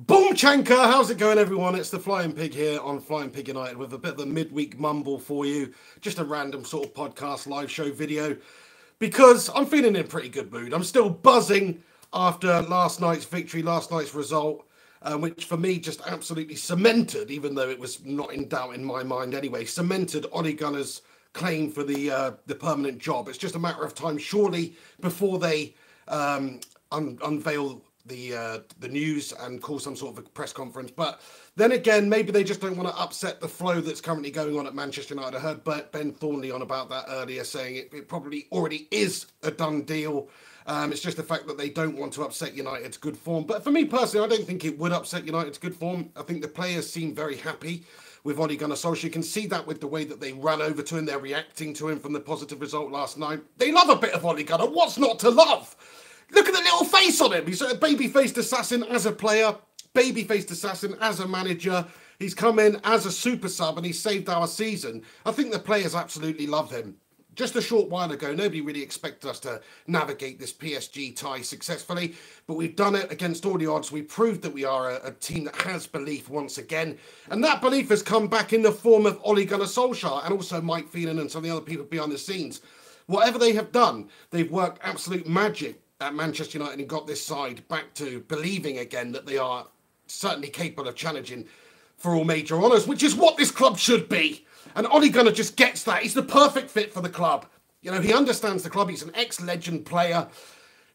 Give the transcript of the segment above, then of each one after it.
Boomchanka, how's it going, everyone? It's the Flying Pig here on Flying Pig United with a bit of a midweek mumble for you. Just a random sort of podcast live show video because I'm feeling in a pretty good mood. I'm still buzzing after last night's victory, last night's result, which for me just absolutely cemented, even though it was not in doubt in my mind anyway, cemented Ole Gunnar's claim for the permanent job. It's just a matter of time, surely, before they unveil the news and call some sort of a press conference. But then again, maybe they just don't want to upset the flow that's currently going on at Manchester United. I heard Ben Thornley on about that earlier, saying it probably already is a done deal. It's just the fact that they don't want to upset United's good form. But for me personally, I don't think it would upset United's good form. I think the players seem very happy with Ole Gunnar Solskjær. You can see that with the way that they ran over to him. They're reacting to him from the positive result last night. They love a bit of Ole Gunnar. What's not to love? Look at the little face on him. He's a baby-faced assassin as a player, baby-faced assassin as a manager. He's come in as a super sub and he's saved our season. I think the players absolutely love him. Just a short while ago, nobody really expected us to navigate this PSG tie successfully, but we've done it against all the odds. We proved that we are a team that has belief once again, and that belief has come back in the form of Ole Gunnar Solskjær and also Mike Phelan and some of the other people behind the scenes. Whatever they have done, they've worked absolute magic at Manchester United and got this side back to believing again that they are certainly capable of challenging for all major honours, which is what this club should be. And Ole Gunnar just gets that. He's the perfect fit for the club. You know, he understands the club. He's an ex-legend player.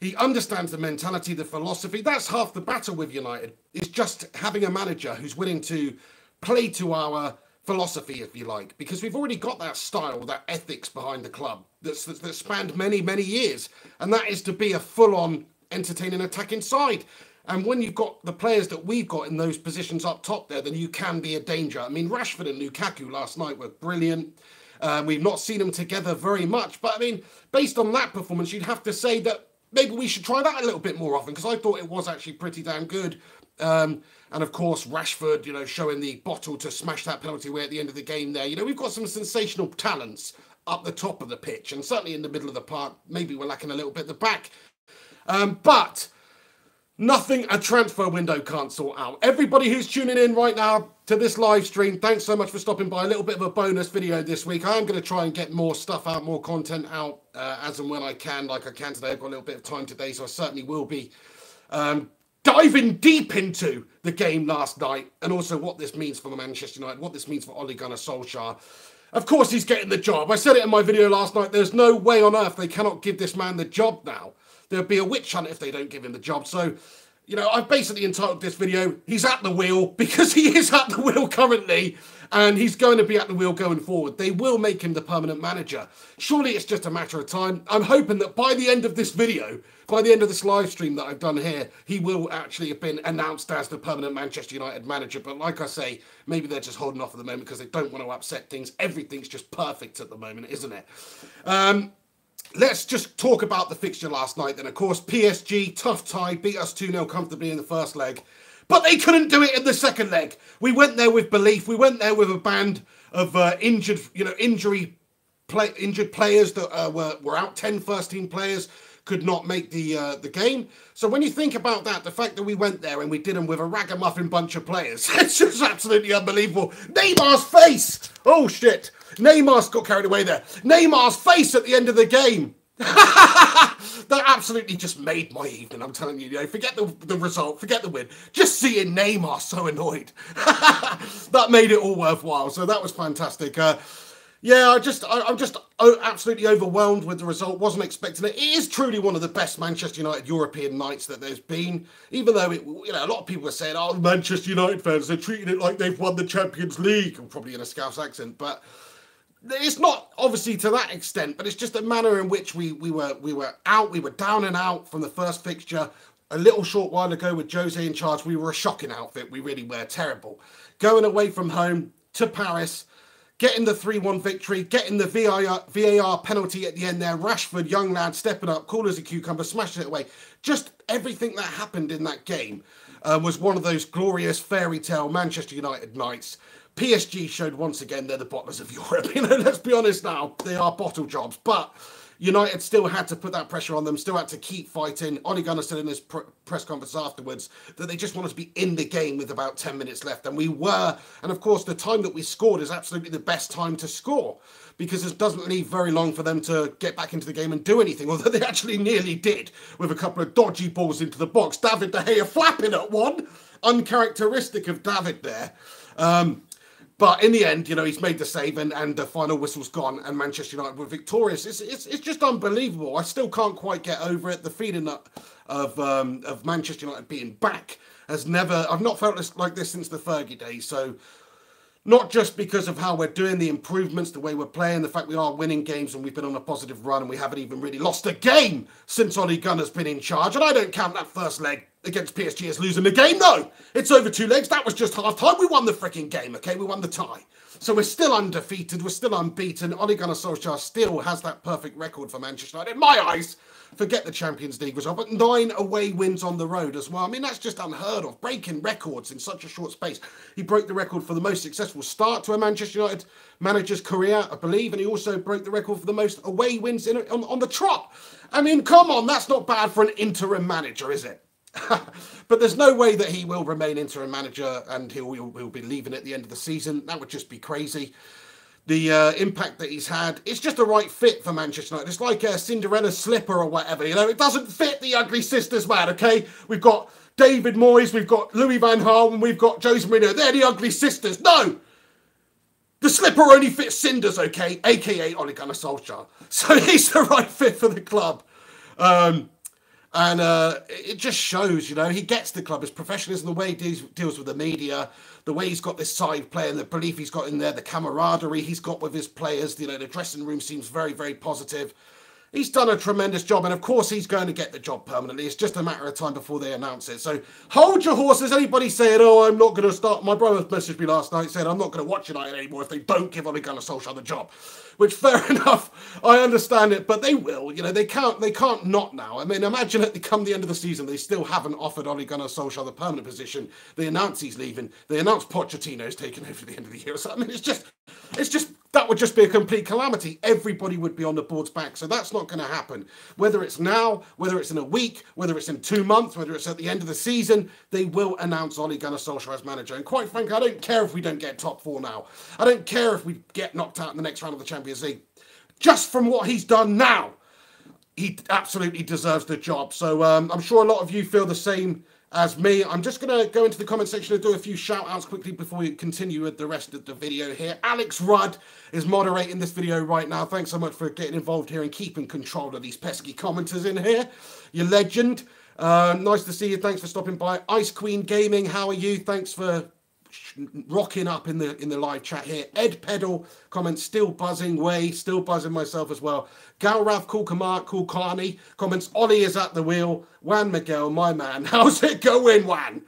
He understands the mentality, the philosophy. That's half the battle with United, is just having a manager who's willing to play to our philosophy, if you like, because we've already got that style, that ethics behind the club that's spanned many, many years, and that is to be a full-on entertaining attacking side. And when you've got the players that we've got in those positions up top there, then you can be a danger. I mean, Rashford and Lukaku last night were brilliant. We've not seen them together very much, but I mean, based on that performance, you'd have to say that maybe we should try that a little bit more often, because I thought it was actually pretty damn good. And of course, Rashford, you know, showing the bottle to smash that penalty away at the end of the game there. You know, we've got some sensational talents up the top of the pitch and certainly in the middle of the park. Maybe we're lacking a little bit at the back. But nothing a transfer window can't sort out. Everybody who's tuning in right now to this live stream, thanks so much for stopping by. A little bit of a bonus video this week. I am going to try and get more stuff out, more content out as and when I can, like I can today. I've got a little bit of time today, so I certainly will be diving deep into the game last night and also what this means for Manchester United, what this means for Ole Gunnar Solskjær. Of course, he's getting the job. I said it in my video last night. There's no way on earth they cannot give this man the job now. There'll be a witch hunt if they don't give him the job. So, you know, I've basically entitled this video, he's at the wheel, because he is at the wheel currently, and he's going to be at the wheel going forward. They will make him the permanent manager. Surely it's just a matter of time. I'm hoping that by the end of this video, by the end of this live stream that I've done here, he will actually have been announced as the permanent Manchester United manager. But like I say, maybe they're just holding off at the moment because they don't want to upset things. Everything's just perfect at the moment, isn't it? Let's just talk about the fixture last night then. Of course, PSG, tough tie, beat us 2-0 comfortably in the first leg. But they couldn't do it in the second leg. We went there with belief. We went there with a band of injured players that were out. 10 first-team players could not make the game. So when you think about that, the fact that we went there and we did them with a ragamuffin bunch of players, it's just absolutely unbelievable. Neymar's face! Oh, shit. Neymar's got carried away there. Neymar's face at the end of the game. That absolutely just made my evening, I'm telling you. You know, forget the result, forget the win. Just seeing Neymar so annoyed. That made it all worthwhile. So that was fantastic. Yeah, I'm just absolutely overwhelmed with the result. Wasn't expecting it. It is truly one of the best Manchester United European nights that there's been. Even though, a lot of people are saying, oh, Manchester United fans, they're treating it like they've won the Champions League. Probably in a Scouse accent, but it's not obviously to that extent, but it's just a manner in which we were out, we were down and out from the first fixture. A little short while ago with Jose in charge, we were a shocking outfit. We really were terrible. Going away from home to Paris, getting the 3-1 victory, getting the VAR penalty at the end there. Rashford, young lad, stepping up, cool as a cucumber, smashing it away. Just everything that happened in that game was one of those glorious fairy tale Manchester United nights. PSG showed once again they're the bottlers of Europe. You know, let's be honest now, they are bottle jobs. But United still had to put that pressure on them, still had to keep fighting. Ole Gunnar said in his press conference afterwards that they just wanted to be in the game with about 10 minutes left. And we were. And of course, the time that we scored is absolutely the best time to score, because it doesn't leave very long for them to get back into the game and do anything, although they actually nearly did with a couple of dodgy balls into the box. David De Gea flapping at one. Uncharacteristic of David there. But in the end, you know, he's made the save and the final whistle's gone and Manchester United were victorious. It's just unbelievable. I still can't quite get over it. The feeling of Manchester United being back has never... I've not felt like this since the Fergie days. So not just because of how we're doing, the improvements, the way we're playing, the fact we are winning games and we've been on a positive run and we haven't even really lost a game since Ole Gunnar's been in charge. And I don't count that first leg against PSG as losing the game. No, it's over 2 legs. That was just half time. We won the freaking game, okay? We won the tie. So we're still undefeated. We're still unbeaten. Ole Gunnar Solskjær still has that perfect record for Manchester United. In my eyes, forget the Champions League result, but 9 away wins on the road as well. I mean, that's just unheard of. Breaking records in such a short space. He broke the record for the most successful start to a Manchester United manager's career, I believe, and he also broke the record for the most away wins on the trot. I mean, come on, that's not bad for an interim manager, is it? But there's no way that he will remain interim manager and he'll be leaving at the end of the season. That would just be crazy. The impact that he's had, it's just the right fit for Manchester United. It's like a Cinderella's slipper or whatever, you know. It doesn't fit the ugly sisters, man, okay? We've got David Moyes, we've got Louis van Gaal, and we've got Jose Mourinho. They're the ugly sisters. No! The slipper only fits cinders, okay? A.k.a. Ole Gunnar Solskjær. So he's the right fit for the club. And it just shows, you know, he gets the club, his professionalism, the way he deals with the media, the way he's got this side playing, the belief he's got in there, the camaraderie he's got with his players. You know, the dressing room seems very, very positive. He's done a tremendous job, and of course he's going to get the job permanently. It's just a matter of time before they announce it. So hold your horses. Anybody saying, oh, I'm not going to start... My brother messaged me last night saying I'm not going to watch United anymore if they don't give Ole Gunnar Solskjær the job. Which, fair enough, I understand it, but they will. You know, they can't not now. I mean, imagine at come the end of the season, they still haven't offered Ole Gunnar Solskjær the permanent position. They announce he's leaving. They announce Pochettino's taking over at the end of the year. So, I mean, it's just, that would just be a complete calamity. Everybody would be on the board's back. So that's not going to happen. Whether it's now, whether it's in a week, whether it's in 2 months, whether it's at the end of the season, they will announce Ole Gunnar Solskjær as manager. And quite frankly, I don't care if we don't get top 4 now. I don't care if we get knocked out in the next round of the Champions League. Just from what he's done now, he absolutely deserves the job. So I'm sure a lot of you feel the same as me. I'm just going to go into the comment section and do a few shout outs quickly before we continue with the rest of the video here. Alex Rudd is moderating this video right now. Thanks so much for getting involved here and keeping control of these pesky commenters in here. You're legend. Nice to see you. Thanks for stopping by. Ice Queen Gaming, how are you? Thanks for rocking up in the live chat here. Ed Pedal comments, still buzzing way, still buzzing myself as well. Galrav Kulkarni comments, Ollie is at the wheel. Juan Miguel, my man, how's it going, Juan?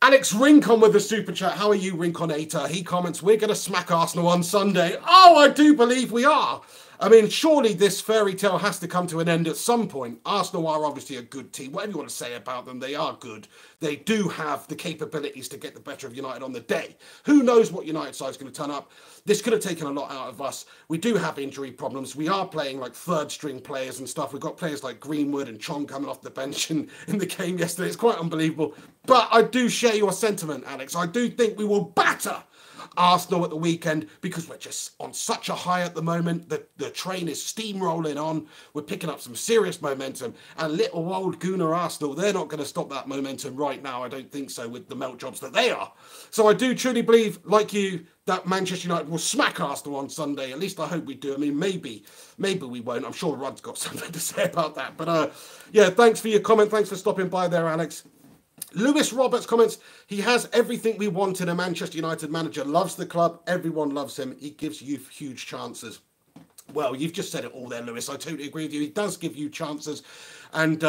Alex Rincon with the super chat. How are you, Rinconator? He comments, we're going to smack Arsenal on Sunday. Oh, I do believe we are. I mean, surely this fairy tale has to come to an end at some point. Arsenal are obviously a good team. Whatever you want to say about them, they are good. They do have the capabilities to get the better of United on the day. Who knows what United side is going to turn up? This could have taken a lot out of us. We do have injury problems. We are playing like third-string players and stuff. We've got players like Greenwood and Chong coming off the bench in the game yesterday. It's quite unbelievable. But I do share your sentiment, Alex. I do think we will batter Arsenal at the weekend because we're just on such a high at the moment. The train is steamrolling on. We're picking up some serious momentum. And little old Gunnar Arsenal, they're not going to stop that momentum right now. I don't think so with the melt jobs that they are. So I do truly believe, like you, that Manchester United will smack Arsenal on Sunday. At least I hope we do. I mean, maybe we won't. I'm sure Rudd's got something to say about that. But yeah, thanks for your comment. Thanks for stopping by there, Alex. Lewis Roberts comments, he has everything we want in a Manchester United manager. Loves the club. Everyone loves him. He gives youth huge chances. Well, you've just said it all there, Lewis. I totally agree with you. He does give you chances. And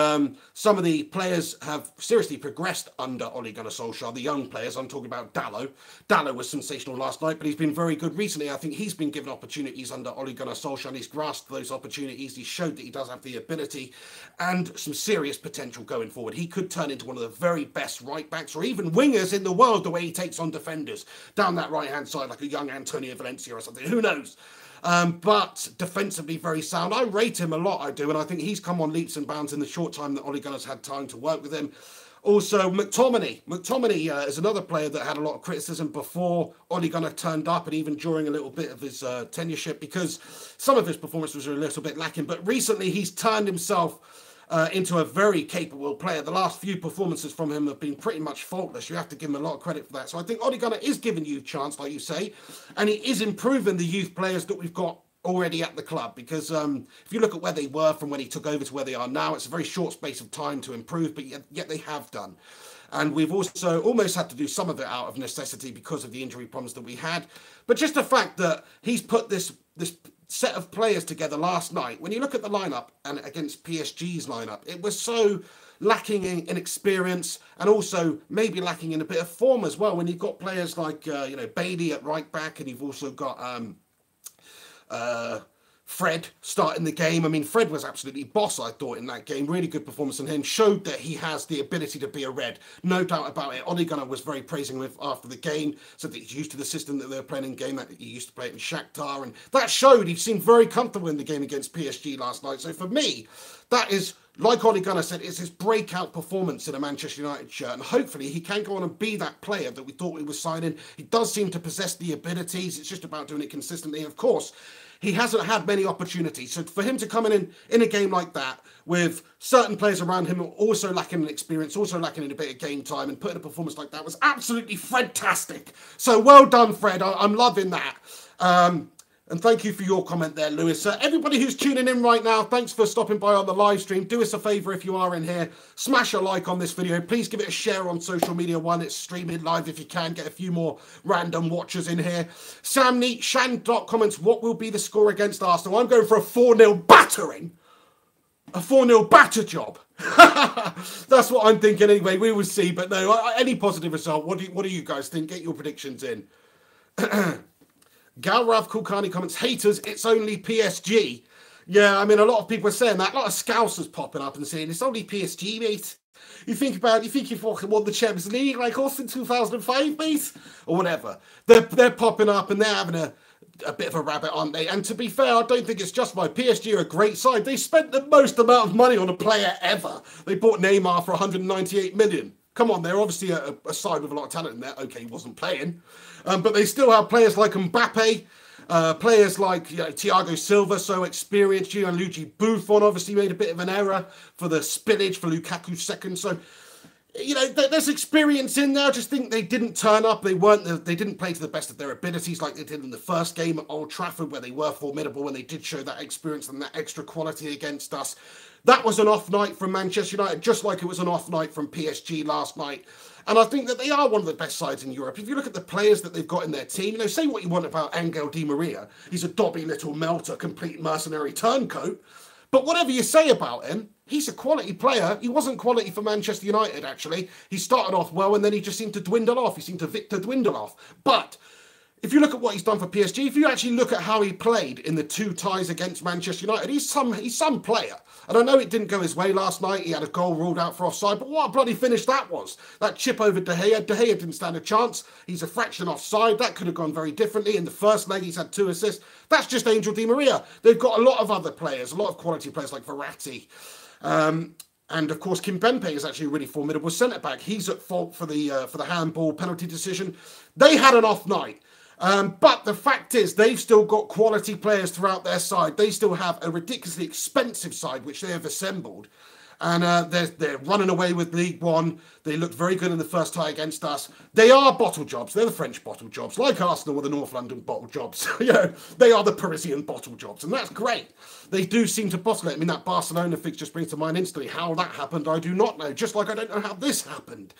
some of the players have seriously progressed under Ole Gunnar Solskjær. The young players, I'm talking about Dalot. Dalot was sensational last night, but he's been very good recently. I think he's been given opportunities under Ole Gunnar Solskjær, and he's grasped those opportunities. He showed that he does have the ability and some serious potential going forward. He could turn into one of the very best right-backs or even wingers in the world, the way he takes on defenders down that right-hand side, like a young Antonio Valencia or something. Who knows? but defensively very sound. I rate him a lot, I do, and I think he's come on leaps and bounds in the short time that Ole Gunnar's had time to work with him. Also, McTominay. McTominay is another player that had a lot of criticism before Ole Gunnar turned up, and even during a little bit of his tenureship, because some of his performance was a little bit lacking. But recently, he's turned himself into a very capable player. The last few performances from him have been pretty much faultless. You have to give him a lot of credit for that. So I think Ole Gunnar is giving you a chance, like you say, and he is improving the youth players that we've got already at the club, because if you look at where they were from when he took over to where they are now, it's a very short space of time to improve, but yet they have done. And we've also almost had to do some of it out of necessity because of the injury problems that we had. But just the fact that he's put this set of players together last night, when you look at the lineup and against PSG's lineup, it was so lacking in experience, and also maybe lacking in a bit of form as well. When you've got players like Bailey at right back, and you've also got Fred starting the game. I mean, Fred was absolutely boss, I thought, in that game. Really good performance from him. Showed that he has the ability to be a red. No doubt about it. Ole Gunnar was very praising him after the game. Said that he's used to the system that they were playing in game, that he used to play it in Shakhtar. And that showed. He seemed very comfortable in the game against PSG last night. So for me, that is, like Ole Gunnar said, it's his breakout performance in a Manchester United shirt. And hopefully he can go on and be that player that we thought we were signing. He does seem to possess the abilities. It's just about doing it consistently. And of course, he hasn't had many opportunities. So for him to come in a game like that with certain players around him also lacking in experience, also lacking in a bit of game time, and putting a performance like that was absolutely fantastic. So well done, Fred. I'm loving that. And thank you for your comment there, Lewis. Everybody who's tuning in right now, thanks for stopping by on the live stream. Do us a favour if you are in here. Smash a like on this video. Please give it a share on social media when it's streaming live if you can. Get a few more random watchers in here. Sam Neat, Shan Dot comments, what will be the score against Arsenal? I'm going for a 4-0 battering. A 4-0 batter job. That's what I'm thinking anyway. We will see. But no, any positive result. What do you guys think? Get your predictions in. Galrav Kulkani comments, haters, it's only PSG. Yeah, I mean, a lot of people are saying that. A lot of scousers popping up and saying, it's only PSG, mate. You think you fucking won the Champions League like us in 2005, mate? Or whatever. They're popping up and they're having a bit of a rabbit, aren't they? And to be fair, I don't think it's just my PSG are a great side. They spent the most amount of money on a player ever. They bought Neymar for 198 million. Come on, they're obviously a side with a lot of talent in there. Okay, he wasn't playing. But they still have players like Mbappe, players like Thiago Silva, so experienced. Gianluigi Buffon obviously made a bit of an error for the spillage for Lukaku's second. So, there's experience in there. I just think they didn't turn up. They didn't play to the best of their abilities like they did in the first game at Old Trafford, where they were formidable when they did show that experience and that extra quality against us. That was an off night from Manchester United, just like it was an off night from PSG last night. And I think that they are one of the best sides in Europe. If you look at the players that they've got in their team, say what you want about Angel Di Maria. He's a dobby little melter, complete mercenary turncoat. But whatever you say about him, he's a quality player. He wasn't quality for Manchester United, actually. He started off well, and then he just seemed to dwindle off. He seemed to Victor dwindle off. But if you look at what he's done for PSG, if you actually look at how he played in the 2 ties against Manchester United, he's some player. And I know it didn't go his way last night. He had a goal ruled out for offside, but what a bloody finish that was. That chip over De Gea. De Gea didn't stand a chance. He's a fraction offside. That could have gone very differently. In the first leg, he's had 2 assists. That's just Angel Di Maria. They've got a lot of other players, a lot of quality players like Verratti. And of course, Kimpembe is actually a really formidable centre-back. He's at fault for the handball penalty decision. They had an off night. But the fact is, they've still got quality players throughout their side. They still have a ridiculously expensive side, which they have assembled. And they're running away with League One. They looked very good in the first tie against us. They are bottle jobs. They're the French bottle jobs, like Arsenal were the North London bottle jobs. They are the Parisian bottle jobs, and that's great. They do seem to bottle it. I mean, that Barcelona fixture springs to mind instantly. How that happened, I do not know. Just like I don't know how this happened.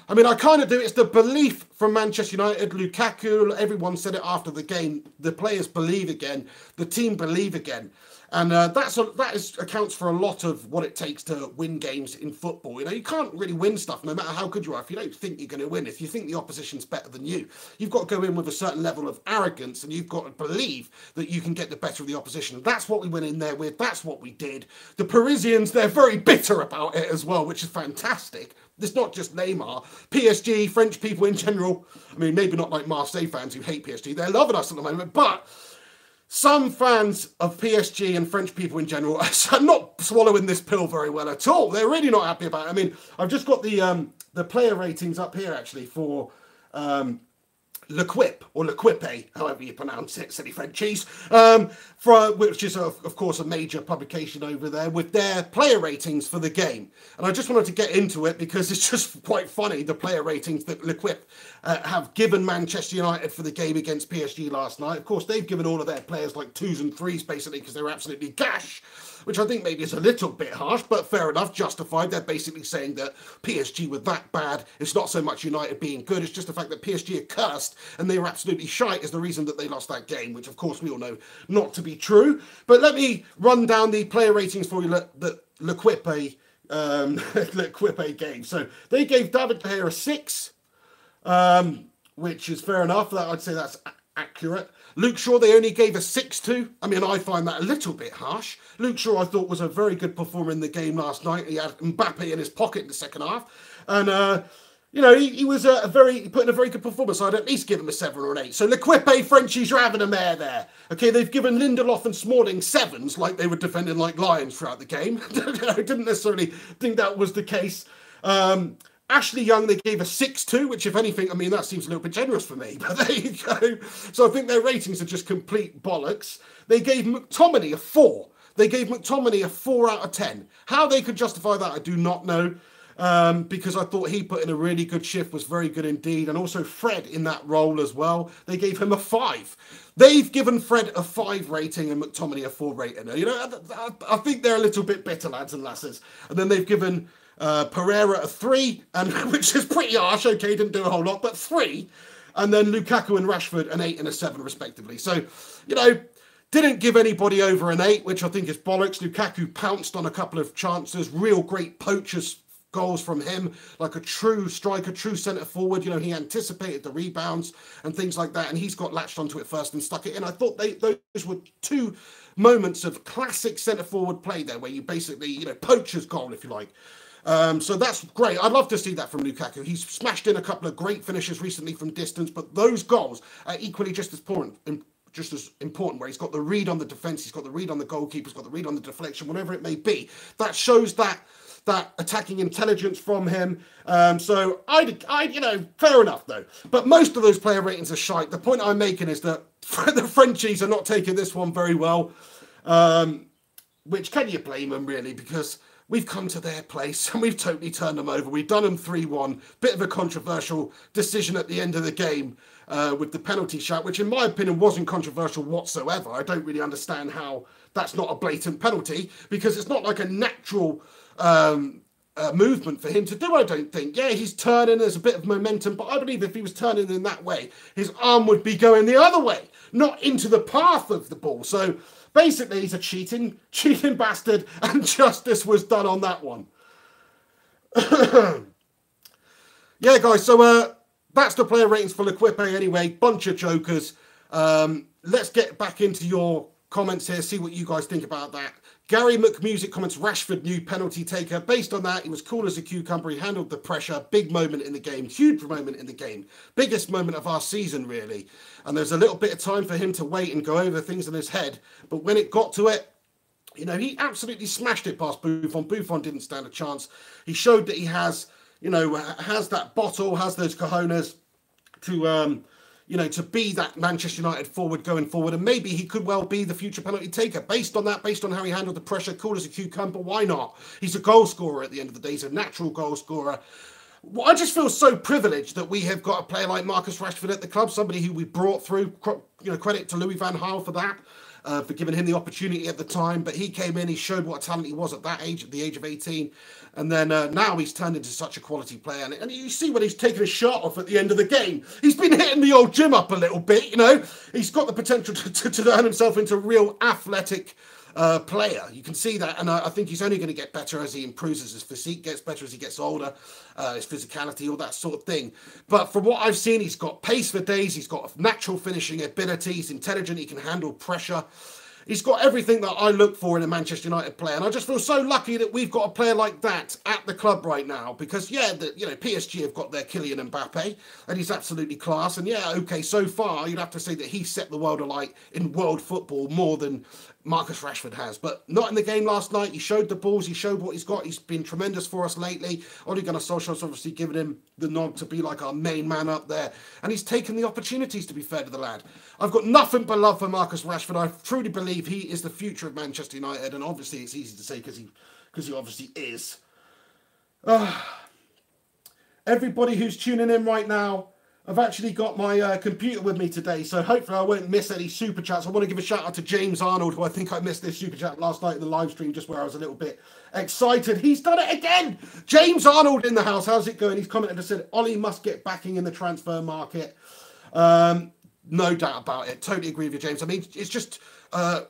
I mean, I kind of do. It's the belief from Manchester United. Lukaku, everyone said it after the game. The players believe again. The team believe again. And that accounts for a lot of what it takes to win games in football. You can't really win stuff no matter how good you are if you don't think you're going to win. If you think the opposition's better than you, you've got to go in with a certain level of arrogance, and you've got to believe that you can get the better of the opposition. That's what we went in there with. That's what we did. The Parisians, they're very bitter about it as well, which is fantastic. It's not just Neymar. PSG, French people in general, I mean, maybe not like Marseille fans who hate PSG. They're loving us at the moment, but some fans of PSG and French people in general are not swallowing this pill very well at all. They're really not happy about it. I mean, I've just got the player ratings up here, actually, for L'Equipe, or L'Equipe, however you pronounce it, silly Frenchies, which is, of course, a major publication over there, with their player ratings for the game. And I just wanted to get into it because it's just quite funny, the player ratings that L'Equipe have given Manchester United for the game against PSG last night. Of course, they've given all of their players like 2s and 3s, basically, because they're absolutely gash, which I think maybe is a little bit harsh, but fair enough, justified. They're basically saying that PSG were that bad. It's not so much United being good, it's just the fact that PSG are cursed and they were absolutely shite is the reason that they lost that game, which of course we all know not to be true. But let me run down the player ratings for you, the L'Equipe game. So they gave David De Gea a 6, which is fair enough. I'd say that's accurate. Luke Shaw, they only gave a 6 to. I mean, I find that a little bit harsh. Luke Shaw, I thought, was a very good performer in the game last night. He had Mbappe in his pocket in the second half. And, you know, he was he put in a very good performance. So I'd at least give him a 7 or an 8. So L'Equipe, Frenchies, you're having a mare there. Okay, they've given Lindelof and Smalling 7s, like they were defending like lions throughout the game. I didn't necessarily think that was the case. Ashley Young, they gave a 6 to, which, if anything, I mean, that seems a little bit generous for me, but there you go. So I think their ratings are just complete bollocks. They gave McTominay a 4. They gave McTominay a 4 out of 10. How they could justify that, I do not know, because I thought he put in a really good shift, was very good indeed, and also Fred in that role as well. They gave him a 5. They've given Fred a 5 rating and McTominay a 4 rating. You know, I think they're a little bit bitter, lads and lasses. And then they've given Pereira a 3, and which is pretty harsh. Okay, didn't do a whole lot, but 3. And then Lukaku and Rashford an 8 and a 7 respectively. So, you know, didn't give anybody over an 8, which I think is bollocks. Lukaku pounced on a couple of chances, real great poachers goals from him, like a true striker, true centre forward. You know, he anticipated the rebounds and things like that, and he's got latched onto it first and stuck it in. I thought those were 2 moments of classic centre forward play there, where you basically, you know, poacher's goal, if you like. So that's great. I'd love to see that from Lukaku. He's smashed in a couple of great finishes recently from distance, but those goals are equally just as important, where he's got the read on the defence, he's got the read on the goalkeeper, he's got the read on the deflection, whatever it may be. That shows that attacking intelligence from him. So I, you know, fair enough though. But most of those player ratings are shite. The point I'm making is that the Frenchies are not taking this one very well. Which, can you blame them really? Because we've come to their place and we've totally turned them over. We've done them 3-1. Bit of a controversial decision at the end of the game with the penalty shot, which in my opinion wasn't controversial whatsoever. I don't really understand how that's not a blatant penalty, because it's not like a natural movement for him to do, I don't think. Yeah, he's turning, there's a bit of momentum, but I believe if he was turning in that way, his arm would be going the other way, not into the path of the ball. So basically, he's a cheating bastard, and justice was done on that one. Yeah, guys, so that's the player ratings for L'Equipe anyway. Bunch of jokers. Let's get back into your comments here, see what you guys think about that. Gary McMusic comments, Rashford, new penalty taker. Based on that, he was cool as a cucumber. He handled the pressure. Big moment in the game. Huge moment in the game. Biggest moment of our season, really. And there's a little bit of time for him to wait and go over things in his head. But when it got to it, you know, he absolutely smashed it past Buffon. Buffon didn't stand a chance. He showed that he has, you know, has that bottle, has those cojones to, you know, to be that Manchester United forward going forward. And maybe he could well be the future penalty taker. Based on that, based on how he handled the pressure, cool as a cucumber, why not? He's a goal scorer at the end of the day. He's a natural goal scorer. Well, I just feel so privileged that we have got a player like Marcus Rashford at the club, somebody who we brought through. You know, credit to Louis van Gaal for that. For giving him the opportunity at the time. But he came in, he showed what a talent he was at that age, at the age of 18. And then now he's turned into such a quality player. And you see when he's taken a shot off at the end of the game. He's been hitting the old gym up a little bit, you know. He's got the potential to turn himself into a real athletic player. You can see that. And I think he's only going to get better as he improves, as his physique gets better, as he gets older, his physicality, all that sort of thing. But from what I've seen, he's got pace for days. He's got natural finishing ability. He's intelligent. He can handle pressure. He's got everything that I look for in a Manchester United player, and I just feel so lucky that we've got a player like that at the club right now. Because PSG have got their Kylian Mbappe, and he's absolutely class. And yeah, okay, so far you'd have to say that he set the world alight in world football more than Marcus Rashford has, but not in the game last night. He showed the balls, he showed what he's got. He's been tremendous for us lately. Ole Gunnar Solskjær's obviously given him the nod to be like our main man up there, and he's taken the opportunities, to be fair to the lad. I've got nothing but love for Marcus Rashford. I truly believe he is the future of Manchester United, and obviously it's easy to say because he obviously is. Everybody who's tuning in right now, I've actually got my computer with me today, so hopefully I won't miss any super chats. I want to give a shout out to James Arnold, who I think I missed this super chat last night in the live stream, just where I was a little bit excited. He's done it again! James Arnold in the house. How's it going? He's commented and said, Ollie must get backing in the transfer market. No doubt about it. Totally agree with you, James. I mean, it's just a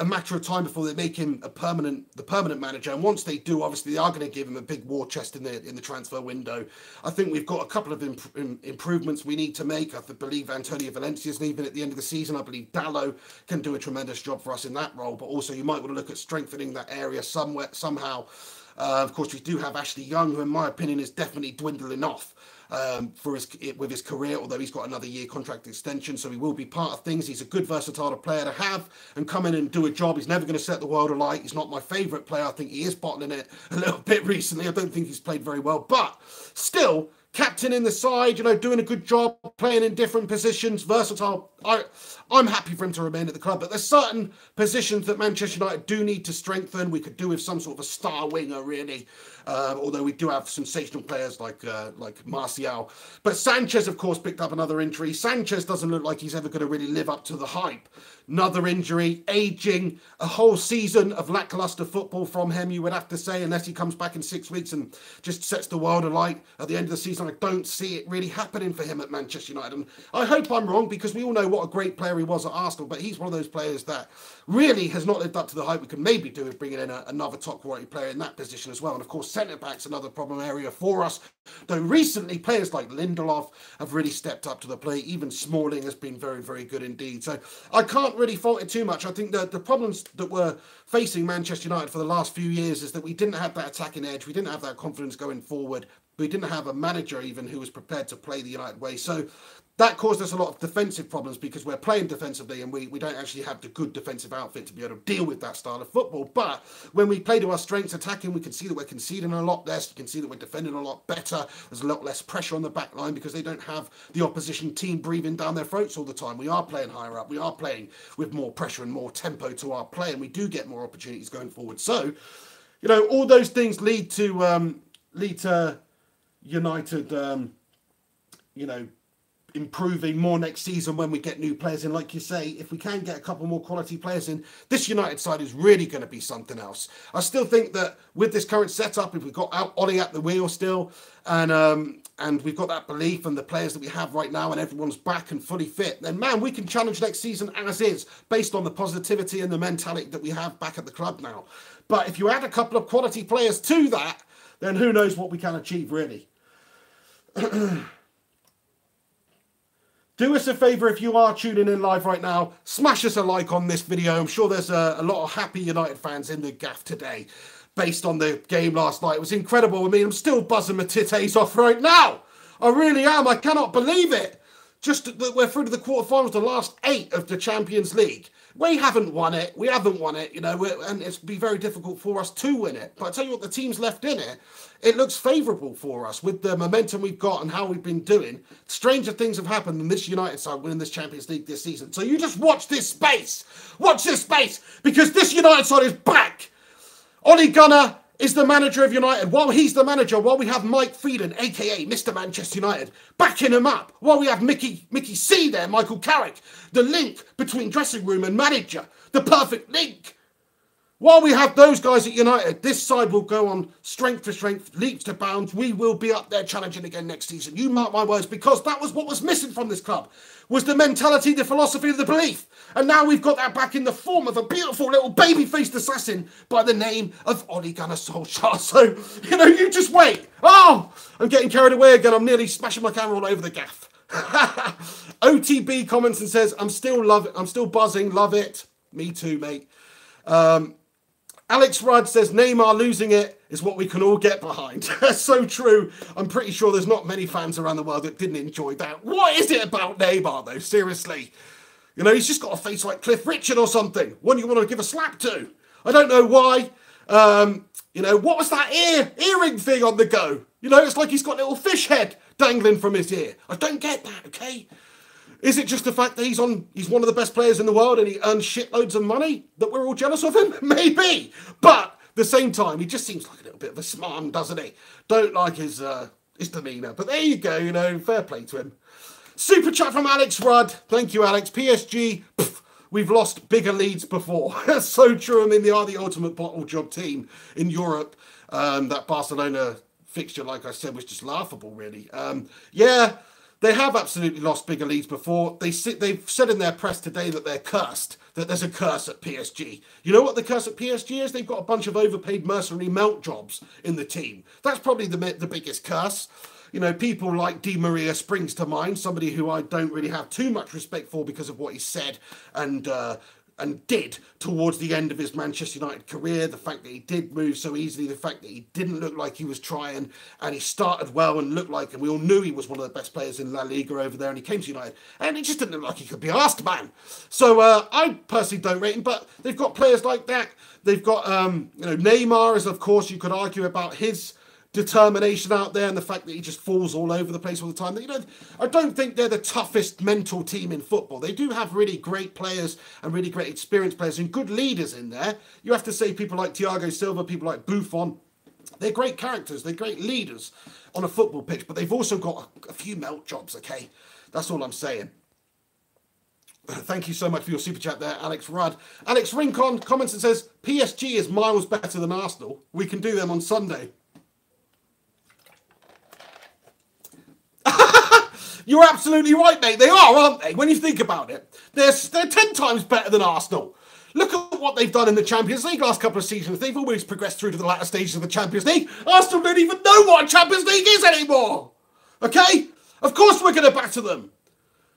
matter of time before they make him the permanent manager. And once they do, obviously they are going to give him a big war chest in the transfer window. I think we've got a couple of improvements we need to make. I believe Antonio Valencia's leaving at the end of the season. I believe Dalot can do a tremendous job for us in that role. But also you might want to look at strengthening that area somehow. Of course, we do have Ashley Young, who in my opinion is definitely dwindling off with his career, although he's got another year contract extension, so he will be part of things. He's a good versatile player to have and come in and do a job. He's never going to set the world alight. He's not my favourite player. I think he is bottling it a little bit recently. I don't think he's played very well, but still captain in the side, doing a good job, playing in different positions, versatile. I'm happy for him to remain at the club, but there's certain positions that Manchester United do need to strengthen. We could do with some sort of a star winger, really, although we do have sensational players like Martial. But Sanchez, of course, picked up another injury. Sanchez doesn't look like he's ever going to really live up to the hype. Another injury, aging, a whole season of lackluster football from him, you would have to say, unless he comes back in 6 weeks and just sets the world alight at the end of the season. I don't see it really happening for him at Manchester United. And I hope I'm wrong, because we all know what a great player he was at Arsenal, but he's one of those players that really has not lived up to the hype we can maybe do with bringing in another top quality player in that position as well. And of course, centre-back's another problem area for us, though recently players like Lindelof have really stepped up to the plate. Even Smalling has been very, very good indeed. So I can't really fault it too much. I think that the problems that were facing Manchester United for the last few years is that we didn't have that attacking edge. We didn't have that confidence going forward. We didn't have a manager even who was prepared to play the United way. So that caused us a lot of defensive problems, because we're playing defensively and we don't actually have the good defensive outfit to be able to deal with that style of football. But when we play to our strengths attacking, we can see that we're conceding a lot less. You can see that we're defending a lot better. There's a lot less pressure on the back line because they don't have the opposition team breathing down their throats all the time. We are playing higher up. We are playing with more pressure and more tempo to our play, and we do get more opportunities going forward. So, all those things lead to United, improving more next season when we get new players in. Like you say, if we can get a couple more quality players in, this United side is really going to be something else. I still think that with this current setup, if we've got Ollie at the wheel still, and we've got that belief and the players that we have right now, and everyone's back and fully fit, then man, we can challenge next season as is, based on the positivity and the mentality that we have back at the club now. But if you add a couple of quality players to that, then who knows what we can achieve, really. Do us a favour, if you are tuning in live right now, smash us a like on this video. I'm sure there's a lot of happy United fans in the gaff today based on the game last night. It was incredible. I mean, I'm still buzzing my titties off right now. I really am. I cannot believe it. Just that we're through to the quarterfinals, the last 8 of the Champions League. We haven't won it. We haven't won it, and it's be very difficult for us to win it. But I tell you what, the teams left in it, it looks favourable for us with the momentum we've got and how we've been doing. Stranger things have happened than this United side winning this Champions League this season. So you just watch this space. Watch this space, because this United side is back. Ole Gunnar is the manager of United. While he's the manager, while we have Mike Phelan, a.k.a. Mr. Manchester United, backing him up, while we have Mickey C there, Michael Carrick, the link between dressing room and manager, the perfect link. While we have those guys at United, this side will go on strength to strength, leaps to bounds. We will be up there challenging again next season. You mark my words, because that was what was missing from this club, was the mentality, the philosophy, the belief. And now we've got that back in the form of a beautiful little baby-faced assassin by the name of Ole Gunnar Solskjær. So, you just wait. Oh, I'm getting carried away again. I'm nearly smashing my camera all over the gaff. OTB comments and says, I'm still buzzing, love it. Me too, mate. Alex Rudd says Neymar losing it is what we can all get behind. That's so true. I'm pretty sure there's not many fans around the world that didn't enjoy that. What is it about Neymar, though? Seriously. You know, he's just got a face like Cliff Richard or something. One you want to give a slap to. I don't know why. You know, what was that earring thing on the go? You know, it's like he's got a little fish head dangling from his ear. I don't get that, okay? Is it just the fact that he's one of the best players in the world and he earns shitloads of money that we're all jealous of him? Maybe. But at the same time, he just seems like a little bit of a smarm, doesn't he? Don't like his demeanour. But there you go, you know, fair play to him. Super chat from Alex Rudd. Thank you, Alex. PSG, we've lost bigger leads before. That's so true. I mean, they are the ultimate bottle job team in Europe. That Barcelona fixture, like I said, was just laughable, really. Yeah. They have absolutely lost bigger leads before. They've said in their press today that they're cursed, that there's a curse at PSG. You know what the curse at PSG is? They've got a bunch of overpaid mercenary melt jobs in the team. That's probably the biggest curse. You know, people like Di Maria springs to mind, somebody who I don't really have too much respect for because of what he said and did towards the end of his Manchester United career. The fact that he did move so easily, the fact that he didn't look like he was trying, and he started well and looked like, and we all knew he was one of the best players in La Liga over there, and he came to United, and it just didn't look like he could be asked, man. So I personally don't rate him, but they've got players like that. They've got, you know, Neymar is, of course, you could argue about his determination out there and the fact that he just falls all over the place all the time. You know, I don't think they're the toughest mental team in football. They do have really great players and really great experienced players and good leaders in there. You have to say people like Thiago Silva, people like Buffon, they're great characters, they're great leaders on a football pitch, but they've also got a few melt jobs, okay? That's all I'm saying. Thank you so much for your super chat there, Alex Rudd. Alex Rincon comments and says, PSG is miles better than Arsenal. We can do them on Sunday. You're absolutely right, mate. They are, aren't they? When you think about it. They're 10 times better than Arsenal. Look at what they've done in the Champions League last couple of seasons. They've always progressed through to the latter stages of the Champions League. Arsenal don't even know what a Champions League is anymore. Okay? Of course we're going to batter them.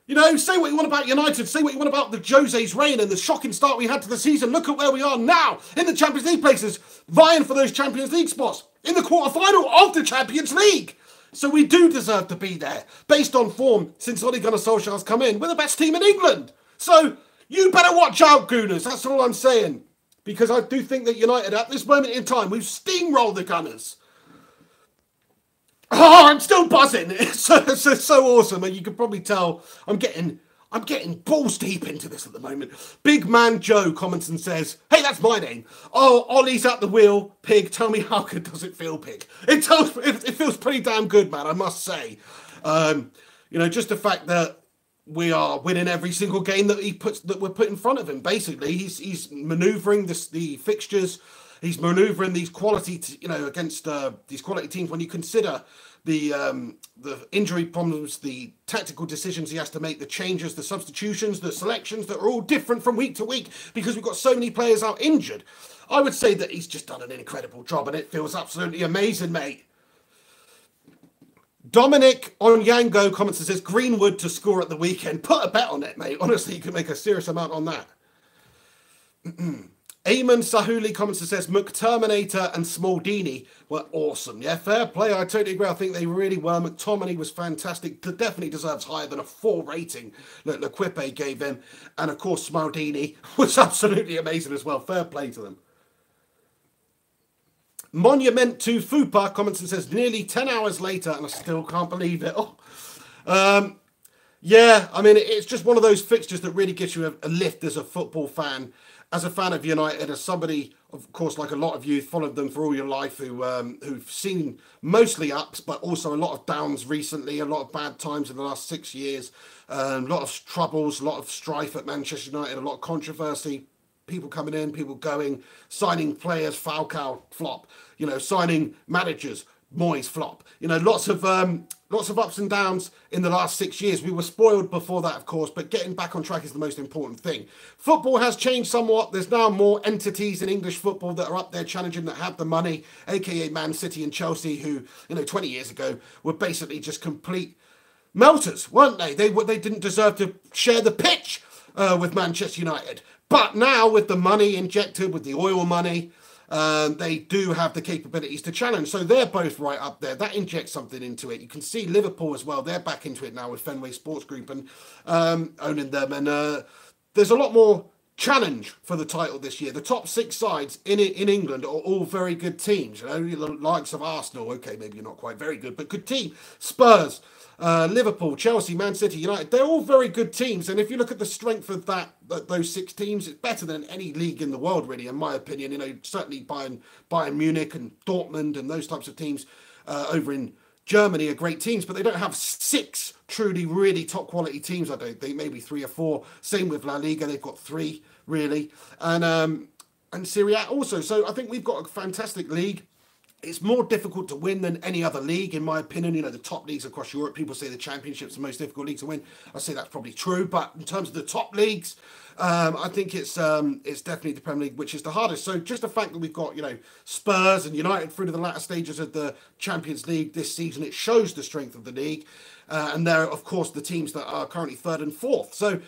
You know, say what you want about United. Say what you want about the Jose's reign and the shocking start we had to the season. Look at where we are now in the Champions League places, vying for those Champions League spots in the quarter-final of the Champions League. So we do deserve to be there. Based on form, since Ole Gunnar Solskjær has come in, we're the best team in England. So you better watch out, Gooners. That's all I'm saying. Because I do think that United, at this moment in time, we've steamrolled the Gunners. Oh, I'm still buzzing. It's so awesome. And you can probably tell I'm getting balls deep into this at the moment. Big Man Joe comments and says, hey, that's my name. Oh, Ollie's at the wheel. Pig, tell me how good does it feel, Pig? It feels pretty damn good, man, I must say. You know, just the fact that we are winning every single game that we're put in front of him. Basically, he's manoeuvring the fixtures. He's manoeuvring these quality, against these quality teams. When you consider the injury problems, the tactical decisions he has to make, the changes, the substitutions, the selections that are all different from week to week because we've got so many players out injured. I would say that he's just done an incredible job and it feels absolutely amazing, mate. Dominic Onyango comments and says, Greenwood to score at the weekend. Put a bet on it, mate. Honestly, you can make a serious amount on that. Eamon Sahuli comments and says, McTerminator and Smaldini were awesome. Yeah, fair play. I totally agree. I think they really were. McTominay was fantastic. Definitely deserves higher than a 4 rating that Lequipe gave him. And, of course, Smaldini was absolutely amazing as well. Fair play to them. Monument to Fupa comments and says, nearly 10 hours later, and I still can't believe it. Yeah, I mean, it's just one of those fixtures that really gets you a lift as a football fan. As a fan of United, as somebody, of course, like a lot of you, followed them for all your life, who've seen mostly ups, but also a lot of downs recently, a lot of bad times in the last 6 years, a lot of troubles, a lot of strife at Manchester United, a lot of controversy, people coming in, people going, signing players, Falcao, flop, signing managers, Moyes, flop. Lots of ups and downs in the last 6 years. We were spoiled before that, of course, but getting back on track is the most important thing. Football has changed somewhat. There's now more entities in English football that are up there challenging, that have the money, aka Man City and Chelsea, who, 20 years ago were basically just complete melters, weren't they? They didn't deserve to share the pitch. with Manchester United. But now with the money injected, with the oil money, they do have the capabilities to challenge. So they're both right up there. That injects something into it. You can see Liverpool as well. They're back into it now with Fenway Sports Group and owning them. And there's a lot more challenge for the title this year. The top 6 sides in England are all very good teams. You know, the likes of Arsenal, okay, maybe you're not quite very good, but good team. Spurs, Liverpool, Chelsea, Man City, United, they're all very good teams. And if you look at the strength of those 6 teams, it's better than any league in the world, really, in my opinion. You know, certainly Bayern Munich and Dortmund and those types of teams over in Germany are great teams, but they don't have 6 truly, really top quality teams, I don't think. Maybe 3 or 4. Same with La Liga, they've got 3, really. And Serie A also. So I think we've got a fantastic league. It's more difficult to win than any other league, in my opinion. You know, the top leagues across Europe, people say the Championship's the most difficult league to win. I say that's probably true, but in terms of the top leagues, I think it's definitely the Premier League, which is the hardest. So just the fact that we've got, you know, Spurs and United through to the latter stages of the Champions League this season, it shows the strength of the league. And they're, of course, the teams that are currently 3rd and 4th. So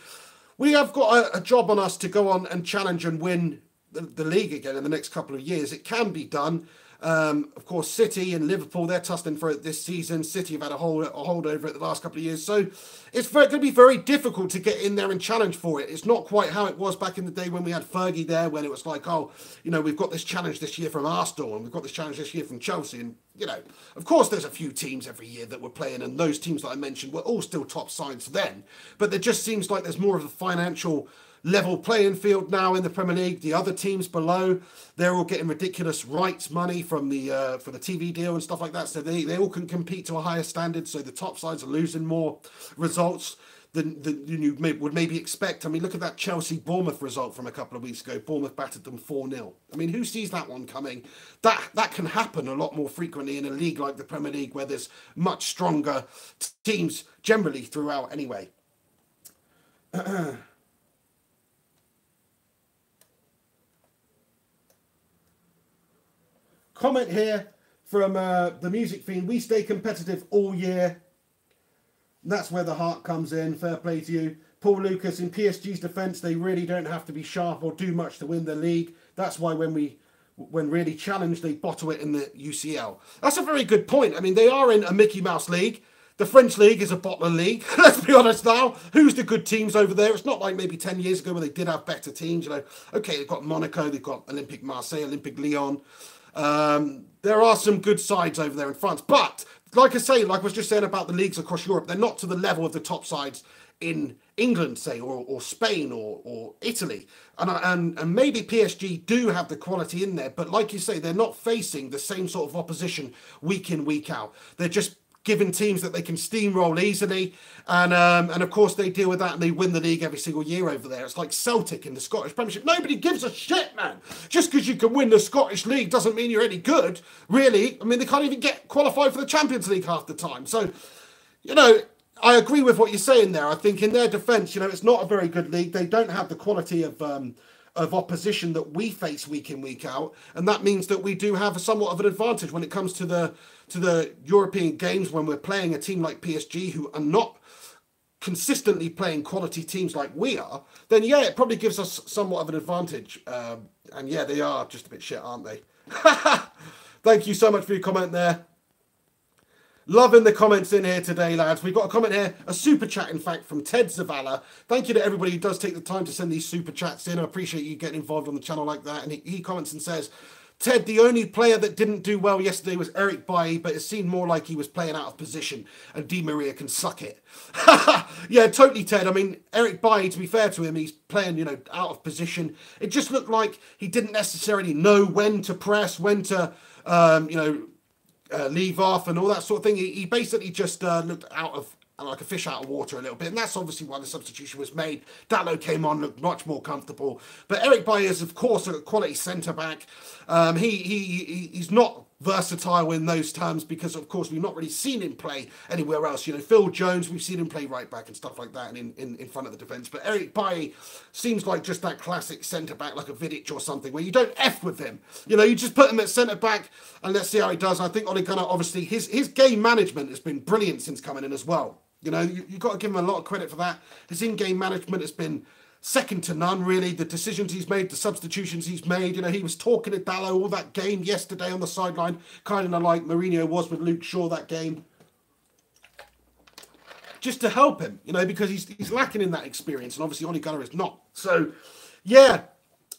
we have got a job on us to go on and challenge and win the league again in the next couple of years. It can be done. Of course, City and Liverpool, they're tussling for it this season. City have had a hold over it the last couple of years. So it's going to be very difficult to get in there and challenge for it. It's not quite how it was back in the day when we had Fergie there, when it was like, oh, you know, we've got this challenge this year from Arsenal and we've got this challenge this year from Chelsea. And, you know, of course, there's a few teams every year that were playing, and those teams that I mentioned were all still top sides then. But it just seems like there's more of a financial level playing field now in the Premier League. The other teams below, they're all getting ridiculous rights money from the for the TV deal and stuff like that. So they all can compete to a higher standard. So the top sides are losing more results than you would maybe expect. I mean, look at that Chelsea-Bournemouth result from a couple of weeks ago. Bournemouth battered them 4-0. I mean, who sees that one coming? That can happen a lot more frequently in a league like the Premier League, where there's much stronger teams generally throughout anyway. Comment here from the Music Fiend. We stay competitive all year. That's where the heart comes in. Fair play to you. Paul Lucas, in PSG's defence, they really don't have to be sharp or do much to win the league. That's why when really challenged, they bottle it in the UCL. That's a very good point. I mean, they are in a Mickey Mouse league. The French league is a bottler league. Let's be honest now. Who's the good teams over there? It's not like maybe 10 years ago where they did have better teams. You know, okay, they've got Monaco, they've got Olympique Marseille, Olympique Lyon. There are some good sides over there in France, but like I say, like I was just saying about the leagues across Europe, they're not to the level of the top sides in England, say, or Spain or Italy. And maybe PSG do have the quality in there, but like you say, they're not facing the same sort of opposition week in, week out. They're just given teams that they can steamroll easily, and of course they deal with that and they win the league every single year over there. It's like Celtic in the Scottish Premiership. Nobody gives a shit, man. Just because you can win the Scottish League doesn't mean you're any good, really. I mean, they can't even get qualified for the Champions League half the time. So, you know, I agree with what you're saying there. I think in their defence, you know, it's not a very good league. They don't have the quality of opposition that we face week in, week out, and that means that we do have somewhat of an advantage when it comes to the European games, when we're playing a team like PSG who are not consistently playing quality teams like we are. Then yeah, it probably gives us somewhat of an advantage. And yeah, they are just a bit shit, aren't they? Thank you so much for your comment there. Loving the comments in here today, lads. We've got a comment here, a super chat, in fact, from Ted Zavala. Thank you to everybody who does take the time to send these super chats in. I appreciate you getting involved on the channel like that. And he comments and says, Ted, the only player that didn't do well yesterday was Eric Bailly, but it seemed more like he was playing out of position, and Di Maria can suck it. Yeah, totally, Ted. I mean, Eric Bailly, to be fair to him, he's playing, you know, out of position. It just looked like he didn't necessarily know when to press, when to, leave off and all that sort of thing. He basically just looked out of, like a fish out of water a little bit, and that's obviously why the substitution was made. Dalot came on, looked much more comfortable. But Eric Bailly is, of course, a quality centre-back. He's not versatile in those terms because, of course, we've not really seen him play anywhere else. You know, Phil Jones, we've seen him play right-back and stuff like that and in front of the defence. But Eric Bailly seems like just that classic centre-back, like a Vidic or something, where you don't F with him. You know, you just put him at centre-back and let's see how he does. I think Ole Gunnar, obviously, his game management has been brilliant since coming in as well. You know, you've got to give him a lot of credit for that. His in-game management has been second to none, really. The decisions he's made, the substitutions he's made. You know, he was talking to Dallo all that game yesterday on the sideline, kind of like Mourinho was with Luke Shaw that game. Just to help him, you know, because he's lacking in that experience, and obviously Ole Gunnar is not. So, yeah,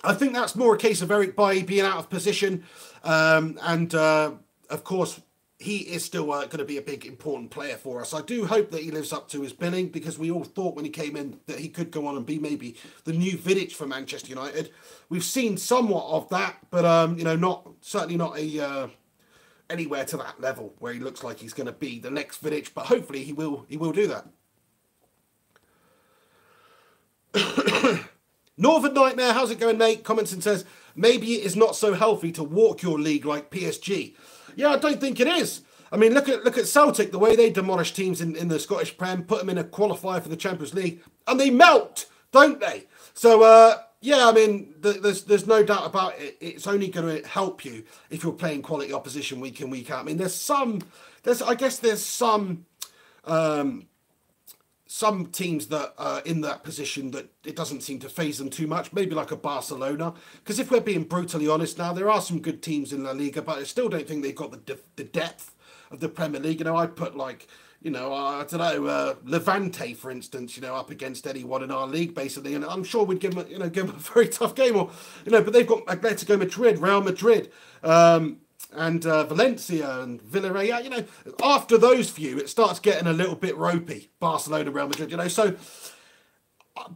I think that's more a case of Eric Bailly being out of position, of course, he is still going to be a big, important player for us. I do hope that he lives up to his billing, because we all thought when he came in that he could go on and be maybe the new Vidic for Manchester United. We've seen somewhat of that, but you know, certainly not anywhere to that level where he looks like he's going to be the next Vidic. But hopefully he will do that. Northern Nightmare, how's it going, mate? Comments and says, maybe it is not so healthy to walk your league like PSG. Yeah, I don't think it is. I mean, look at Celtic, the way they demolish teams in the Scottish Prem, put them in a qualifier for the Champions League, and they melt, don't they? So, yeah, I mean, there's no doubt about it. It's only going to help you if you're playing quality opposition week in, week out. I mean, there's some teams that are in that position that it doesn't seem to faze them too much, maybe like a Barcelona. Because if we're being brutally honest now, there are some good teams in La Liga, but I still don't think they've got the depth of the Premier League. You know, I put like, you know, I don't know, Levante, for instance, you know, up against anyone in our league, basically. And I'm sure we'd give them a very tough game. Or, you know, but they've got Atletico Madrid, Real Madrid, and Valencia and Villarreal. You know, after those few, it starts getting a little bit ropey. Barcelona, Real Madrid, you know. So,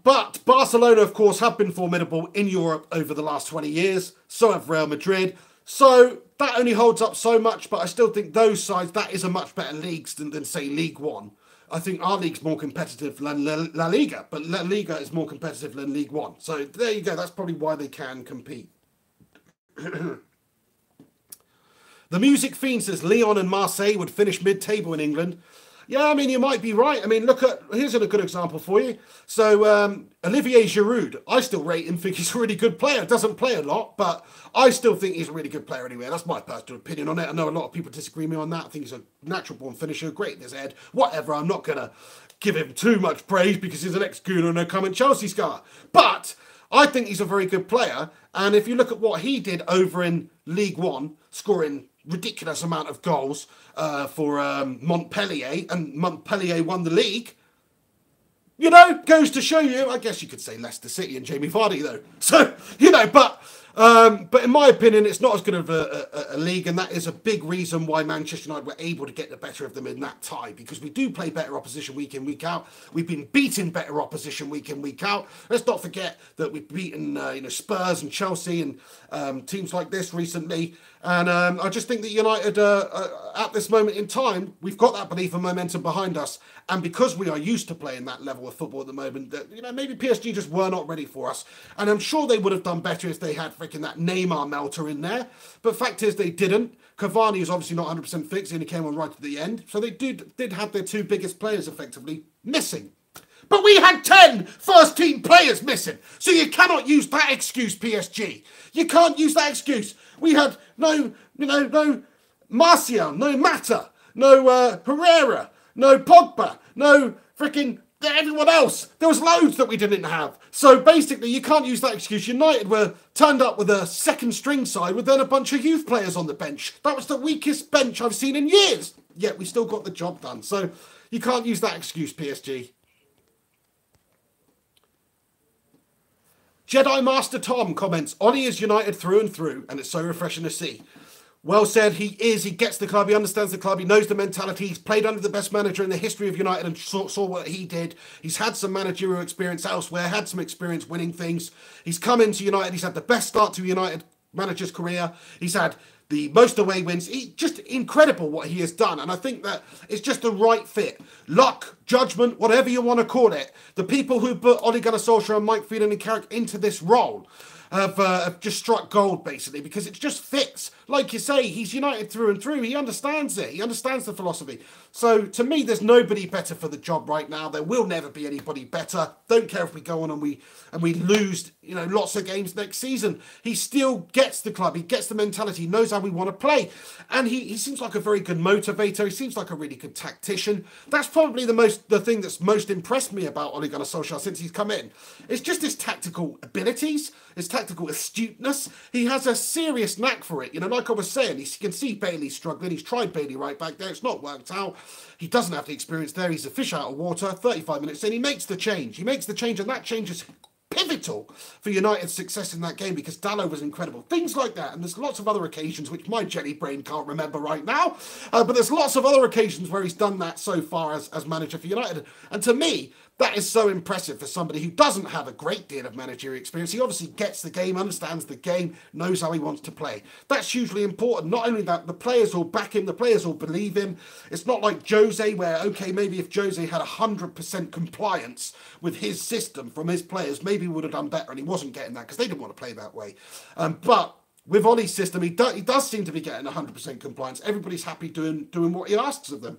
but Barcelona, of course, have been formidable in Europe over the last 20 years. So have Real Madrid. So that only holds up so much, but I still think those sides, that is a much better league than say, League One. I think our league's more competitive than La Liga, but La Liga is more competitive than League One. So there you go. That's probably why they can compete. The Music Fiend says Lyon and Marseille would finish mid-table in England. Yeah, I mean, you might be right. I mean, here's a good example for you. So, Olivier Giroud, I still rate him, think he's a really good player. Doesn't play a lot, but I still think he's a really good player anyway. That's my personal opinion on it. I know a lot of people disagree with me on that. I think he's a natural-born finisher. Great, there's Ed. Whatever, I'm not going to give him too much praise because he's an ex-Gunnar and a current Chelsea star. But I think he's a very good player. And if you look at what he did over in League One, scoring ridiculous amount of goals for Montpellier, and Montpellier won the league. You know, goes to show you, I guess you could say Leicester City and Jamie Vardy, though. So, you know, but in my opinion, it's not as good of a league, and that is a big reason why Manchester United were able to get the better of them in that tie, because we do play better opposition week in, week out. We've been beating better opposition week in, week out. Let's not forget that we've beaten Spurs and Chelsea and teams like this recently. And I just think that United, at this moment in time, we've got that belief and momentum behind us. And because we are used to playing that level of football at the moment, that, you know, maybe PSG just were not ready for us. And I'm sure they would have done better if they had freaking that Neymar melter in there. But fact is, they didn't. Cavani is obviously not 100% fixed. He only came on right at the end. So they did have their two biggest players effectively missing. But we had 10 first-team players missing. So you cannot use that excuse, PSG. You can't use that excuse. We had no Martial, no Mata, no Herrera, no Pogba, no freaking everyone else. There was loads that we didn't have. So basically, you can't use that excuse. United were turned up with a second-string side with then a bunch of youth players on the bench. That was the weakest bench I've seen in years. Yet we still got the job done. So you can't use that excuse, PSG. Jedi Master Tom comments, Ollie is United through and through, and it's so refreshing to see. Well said, he is. He gets the club, he understands the club, he knows the mentality. He's played under the best manager in the history of United and saw what he did. He's had some managerial experience elsewhere, had some experience winning things. He's come into United, he's had the best start to United manager's career. He's had the most away wins. Just incredible what he has done. And I think that it's just the right fit. Luck, judgment, whatever you want to call it. The people who put Ole Gunnar Solskjær and Mike Phelan and Carrick into this role have just struck gold, basically, because it just fits. like you say, he's United through and through. He understands it. He understands the philosophy. So to me, there's nobody better for the job right now. There will never be anybody better. Don't care if we go on and we lose, lots of games next season. He still gets the club. He gets the mentality. He knows how we want to play. And he seems like a very good motivator. He seems like a really good tactician. That's probably the thing that's most impressed me about Ole Gunnar Solskjær since he's come in. It's just his tactical abilities, his tactical astuteness. He has a serious knack for it. Like I was saying, he can see Bailey struggling. He's tried Bailey right back there. It's not worked out. He doesn't have the experience there. He's a fish out of water. 35 minutes in, he makes the change. He makes the change, and that change is pivotal for United's success in that game because Dalot was incredible. Things like that. And there's lots of other occasions which my jelly brain can't remember right now. But there's lots of other occasions where he's done that so far as manager for United. And to me, that is so impressive for somebody who doesn't have a great deal of managerial experience. He obviously gets the game, understands the game, knows how he wants to play. That's hugely important. Not only that, the players will back him, the players will believe him. It's not like Jose where, okay, maybe if Jose had 100% compliance with his system from his players, maybe he would have done better, and he wasn't getting that because they didn't want to play that way. But with Ole's system, he does seem to be getting 100% compliance. Everybody's happy doing what he asks of them.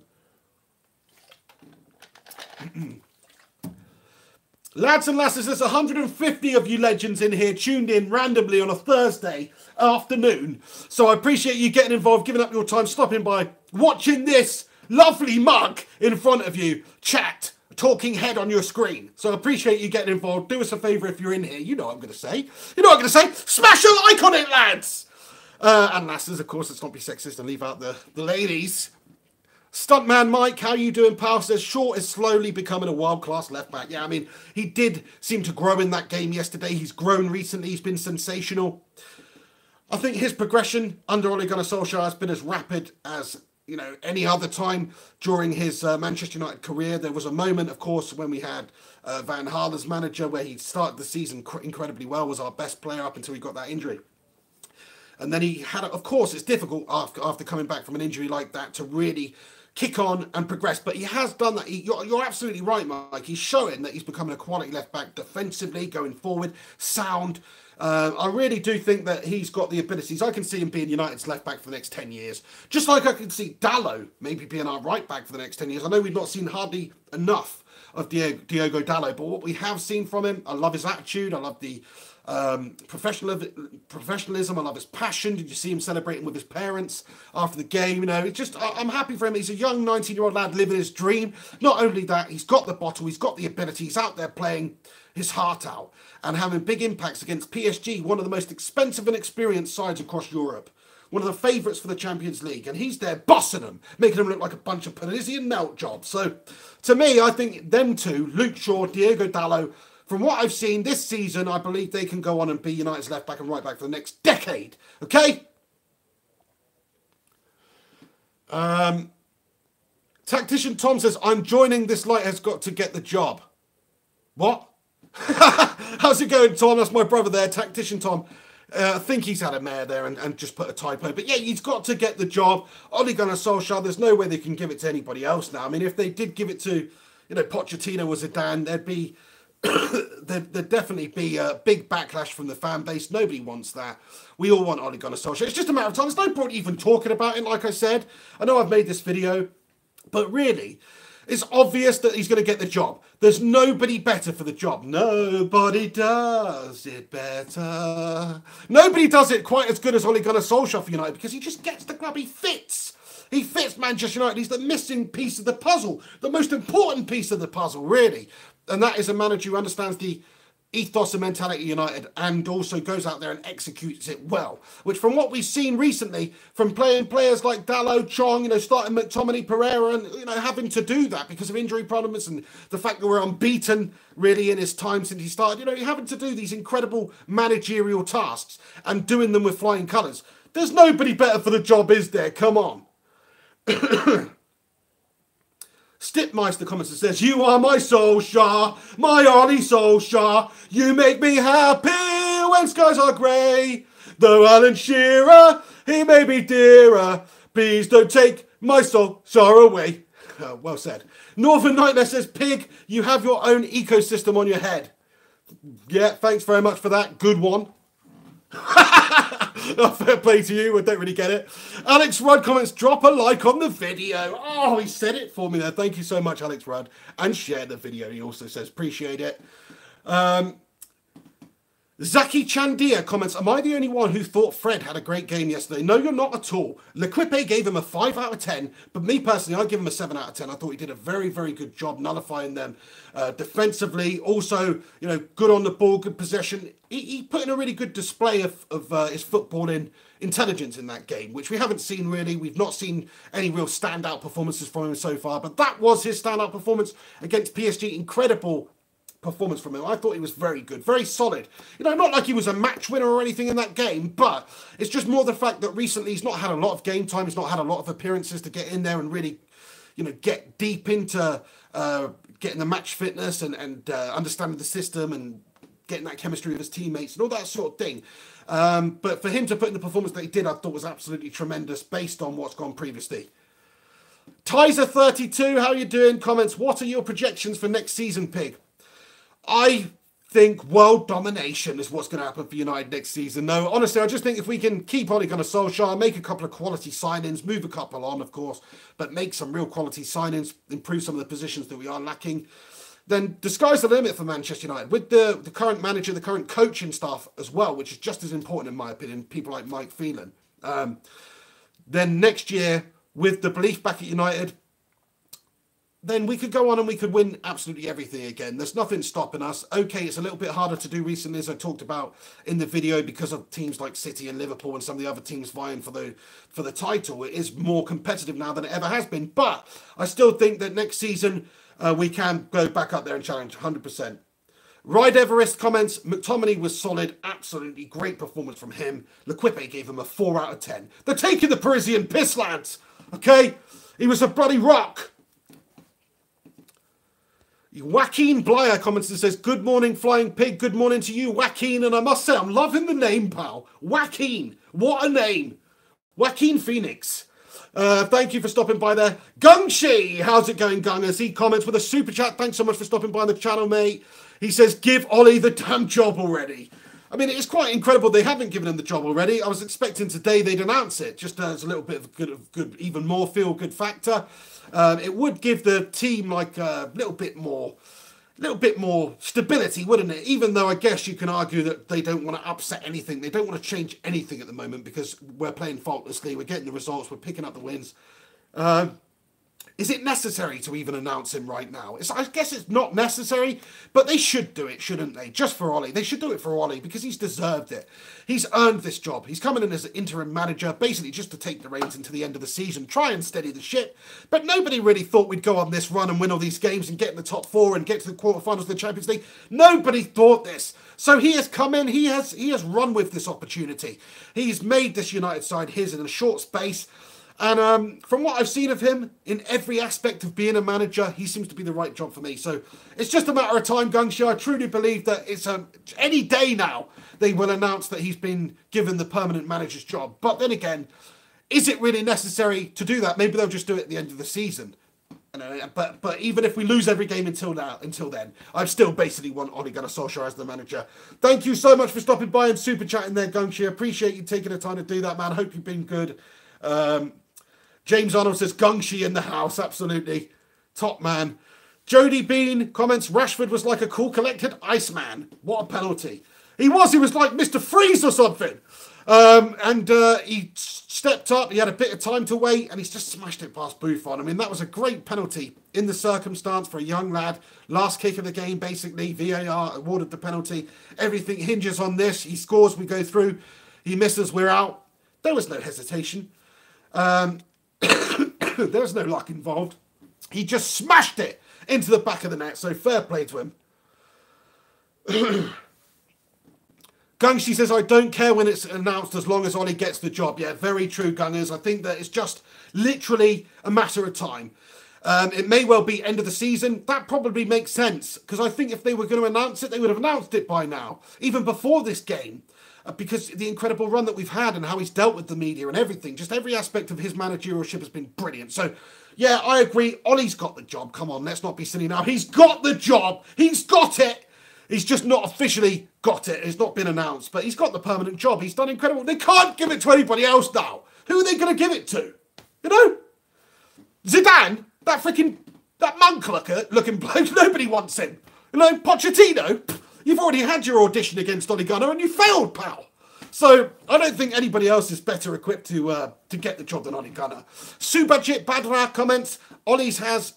Lads and lasses, there's 150 of you legends in here tuned in randomly on a Thursday afternoon. So I appreciate you getting involved, giving up your time, stopping by, watching this lovely mug in front of you, chat, talking head on your screen. So I appreciate you getting involved. Do us a favour if you're in here. You know what I'm going to say. Smash a like on it, lads! And lasses, of course, let's not be sexist and leave out the ladies. Stuntman Mike, how you doing, pal? Says Short is slowly becoming a world-class left-back. Yeah, I mean, he did seem to grow in that game yesterday. He's grown recently. He's been sensational. I think his progression under Ole Gunnar Solskjær has been as rapid as, any other time during his Manchester United career. There was a moment, of course, when we had Van Gaal as manager where he started the season incredibly well, was our best player up until he got that injury. And then he had, of course, it's difficult after coming back from an injury like that to really kick on and progress, but he has done that. You're absolutely right, Mike. He's showing that he's becoming a quality left-back defensively, going forward, sound. I really do think that he's got the abilities. I can see him being United's left-back for the next 10 years. Just like I can see Dalot maybe being our right-back for the next 10 years. I know we've not seen hardly enough of Diogo Dalot, but what we have seen from him, I love his attitude. I love the professionalism. I love his passion. Did you see him celebrating with his parents after the game? I'm happy for him. He's a young 19-year-old lad living his dream. Not only that, he's got the bottle, he's got the ability, he's out there playing his heart out and having big impacts against PSG, one of the most expensive and experienced sides across Europe. One of the favourites for the Champions League, and he's there bossing them, making them look like a bunch of Parisian melt jobs. So, to me, I think them two, Luke Shaw, Diogo Dalot, from what I've seen this season, I believe they can go on and be United's left back and right back for the next decade. Okay? Tactician Tom says, I'm joining. This light has got to get the job. What? How's it going, Tom? That's my brother there, Tactician Tom. I think he's had a mare there and just put a typo. But yeah, he's got to get the job. Ole Gunnar Solskjær, there's no way they can give it to anybody else now. I mean, if they did give it to, Pochettino or Zidane, there'd definitely be a big backlash from the fan base. Nobody wants that. We all want Ole Gunnar Solskjær. It's just a matter of time. There's no point even talking about it, like I said. I know I've made this video, but really, it's obvious that he's going to get the job. There's nobody better for the job. Nobody does it better. Nobody does it quite as good as Ole Gunnar Solskjær for United because he just gets the club. He fits. He fits Manchester United. He's the missing piece of the puzzle. The most important piece of the puzzle, really. And that is a manager who understands the ethos and mentality of United and also goes out there and executes it well. Which from what we've seen recently, from playing players like Dalot, Chong, starting McTominay, Pereira, and, having to do that because of injury problems and the fact that we're unbeaten really in his time since he started, having to do these incredible managerial tasks and doing them with flying colours. There's nobody better for the job, is there? Come on. Stipmeister comments and says, you are my Solskjær, my Ole Solskjær. You make me happy when skies are grey. Though Alan Shearer, he may be dearer. Please don't take my Solskjær away. Well said. Northern Nightmare says, Pig, you have your own ecosystem on your head. Yeah, thanks very much for that. Good one. Fair play to you. I don't really get it. Alex Rudd comments, drop a like on the video. Oh, he said it for me there. Thank you so much, Alex Rudd. And share the video. He also says, appreciate it. Zaki Chandia comments, am I the only one who thought Fred had a great game yesterday? No, you're not at all. Lequipe gave him a 5 out of 10, but me personally, I give him a 7 out of 10. I thought he did a very, very good job nullifying them defensively. Also, you know, good on the ball, good possession. He put in a really good display of his footballing intelligence in that game, which we haven't seen really. We've not seen any real standout performances from him so far, but that was his standout performance against PSG. Incredible performance from him. I thought he was very good, very solid. You know, not like he was a match winner or anything in that game, but it's just more the fact that recently he's not had a lot of game time. He's not had a lot of appearances to get in there and really, you know, get deep into getting the match fitness and understanding the system and getting that chemistry with his teammates and all that sort of thing. But for him to put in the performance that he did, I thought was absolutely tremendous based on what's gone previously. Tizer32, how are you doing? Comments, what are your projections for next season, Pig? I think world domination is what's going to happen for United next season. No, honestly, I just think if we can keep Ole Gunnar Solskjær, make a couple of quality signings, move a couple on, of course, but make some real quality signings, improve some of the positions that we are lacking, then the sky's the limit for Manchester United. With the current manager, the current coaching staff as well, which is just as important in my opinion, people like Mike Phelan. Then next year, with the belief back at United, then we could go on and we could win absolutely everything again. There's nothing stopping us. Okay, it's a little bit harder to do recently, as I talked about in the video, because of teams like City and Liverpool and some of the other teams vying for the title. It is more competitive now than it ever has been. But I still think that next season we can go back up there and challenge 100%. Ride Everest comments, McTominay was solid, absolutely great performance from him. Lequipe gave him a 4 out of 10. They're taking the Parisian piss, lads. Okay? He was a bloody rock. Joaquin Blyer comments and says, good morning, Flying Pig. Good morning to you, Joaquin. And I must say, I'm loving the name, pal. Joaquin. What a name. Joaquin Phoenix. Thank you for stopping by there. Gungshi. How's it going, Gungers? He comments with a super chat. Thanks so much for stopping by the channel, mate. He says, give Ollie the damn job already. I mean, it's quite incredible they haven't given him the job already. I was expecting today they'd announce it, just as a little bit of good, even more feel-good factor. It would give the team like a little bit more stability, wouldn't it? Even though I guess you can argue that they don't want to upset anything. They don't want to change anything at the moment because we're playing faultlessly. We're getting the results. We're picking up the wins. Is it necessary to even announce him right now? I guess it's not necessary, but they should do it, shouldn't they? Just for Ollie. They should do it for Ollie because he's deserved it. He's earned this job. He's coming in as an interim manager, basically just to take the reins into the end of the season, try and steady the ship. But nobody really thought we'd go on this run and win all these games and get in the top 4 and get to the quarterfinals of the Champions League. Nobody thought this. So he has come in. He has run with this opportunity. He's made this United side his in a short space. And from what I've seen of him, in every aspect of being a manager, he seems to be the right job for me. So it's just a matter of time, Gungshi. I truly believe that it's any day now they will announce that he's been given the permanent manager's job. But then again, is it really necessary to do that? Maybe they'll just do it at the end of the season. But even if we lose every game until then, I still basically want Ole Gunnar Solskjær as the manager. Thank you so much for stopping by and super chatting there, Gungshi. Appreciate you taking the time to do that, man. Hope you've been good. James Arnold says, Gungshi in the house, absolutely. Top man. Jody Bean comments, Rashford was like a cool, collected Iceman. What a penalty. He was like Mr. Freeze or something. He stepped up, he had a bit of time to wait, and he's just smashed it past Buffon. I mean, that was a great penalty in the circumstance for a young lad. Last kick of the game, basically. VAR awarded the penalty. Everything hinges on this. He scores, we go through. He misses, we're out. There was no hesitation. There's no luck involved. He just smashed it into the back of the net. So fair play to him. Gungshi says, I don't care when it's announced as long as Ollie gets the job. Yeah, very true, Gungers. I think that it's just literally a matter of time. It may well be end of the season. That probably makes sense. Because I think if they were going to announce it, they would have announced it by now. Even before this game. Because the incredible run that we've had and how he's dealt with the media and everything, just every aspect of his managerialship has been brilliant. So, yeah, I agree. Ollie's got the job. Come on, let's not be silly now. He's got the job. He's got it. He's just not officially got it. It's not been announced, but he's got the permanent job. He's done incredible. They can't give it to anybody else now. Who are they going to give it to? You know? Zidane, that monk-looking bloke, nobody wants him. You know, Pochettino, you've already had your audition against Ole Gunnar and you failed, pal. So I don't think anybody else is better equipped to get the job than Ole Gunnar. Subajit Badra comments, Ole has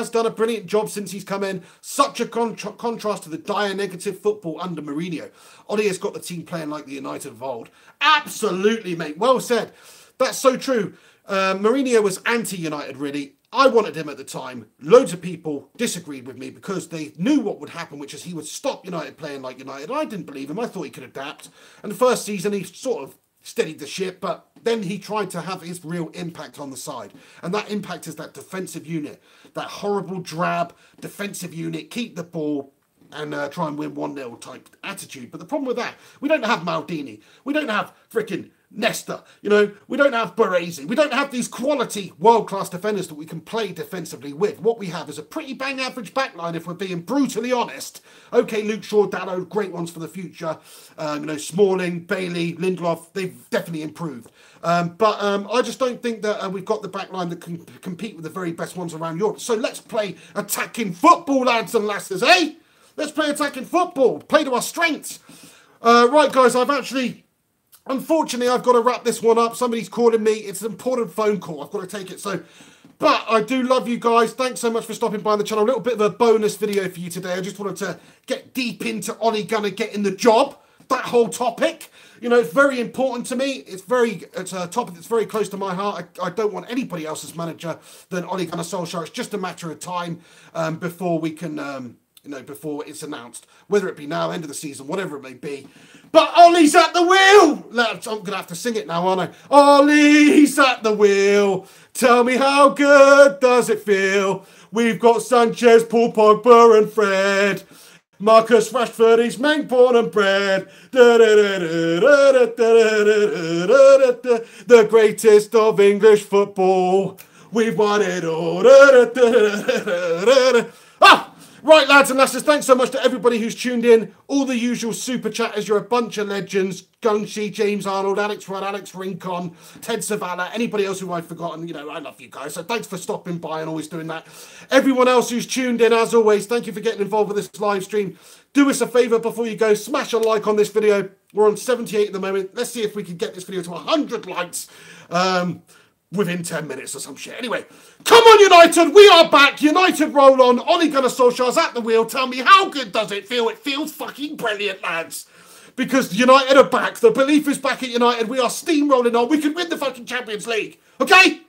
done a brilliant job since he's come in. Such a contrast to the dire negative football under Mourinho. Ole has got the team playing like the United of old. Absolutely, mate. Well said. That's so true. Mourinho was anti-United, really. I wanted him at the time. Loads of people disagreed with me because they knew what would happen, which is he would stop United playing like United. I didn't believe him. I thought he could adapt. And the first season, he sort of steadied the ship, but then he tried to have his real impact on the side. And that impact is that defensive unit, that horrible, drab defensive unit, keep the ball and try and win 1-0 type attitude. But the problem with that, we don't have Maldini. We don't have freaking Nesta, you know, we don't have Baresi. We don't have these quality world-class defenders that we can play defensively with. What we have is a pretty bang average backline, if we're being brutally honest. Okay, Luke Shaw, Dalot, great ones for the future. You know, Smalling, Bailey, Lindelof, they've definitely improved. But I just don't think that we've got the backline that can compete with the very best ones around Europe. So let's play attacking football, lads and lasses, eh? Let's play attacking football. Play to our strengths. Right, guys, unfortunately, I've got to wrap this one up. Somebody's calling me. It's an important phone call. I've got to take it. But I do love you guys. Thanks so much for stopping by on the channel. A little bit of a bonus video for you today. I just wanted to get deep into Ole Gunnar getting the job. That whole topic. You know, it's very important to me. It's a topic that's very close to my heart. I don't want anybody else as manager than Ole Gunnar Solskjær. It's just a matter of time before we can... before it's announced, whether it be now, end of the season, whatever it may be. But Ole's at the wheel! Lads, I'm going to have to sing it now, aren't I? Ole's at the wheel. Tell me, how good does it feel? We've got Sanchez, Paul Pogba and Fred. Marcus Rashford, he's man born and bred. The greatest of English football. We've won it all. Ah! Right, lads and lasses, thanks so much to everybody who's tuned in. All the usual super chatters, you're a bunch of legends. Gunshi, James Arnold, Alex Rudd, Alex Rincon, Ted Savala, anybody else who I've forgotten. You know, I love you guys, so thanks for stopping by and always doing that. Everyone else who's tuned in, as always, thank you for getting involved with this live stream. Do us a favour before you go, smash a like on this video. We're on 78 at the moment. Let's see if we can get this video to 100 likes. Within 10 minutes or some shit. Anyway, come on United, we are back. United roll on. Ole Gunnar Solskjær's at the wheel. Tell me, how good does it feel? It feels fucking brilliant, lads. Because United are back. The belief is back at United. We are steamrolling on. We can win the fucking Champions League. Okay?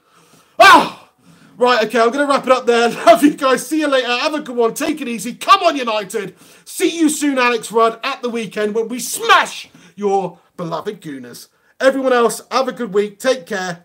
Ah! Right, okay, I'm going to wrap it up there. Love you guys. See you later. Have a good one. Take it easy. Come on United. See you soon, Alex Rudd, at the weekend when we smash your beloved Gooners. Everyone else, have a good week. Take care.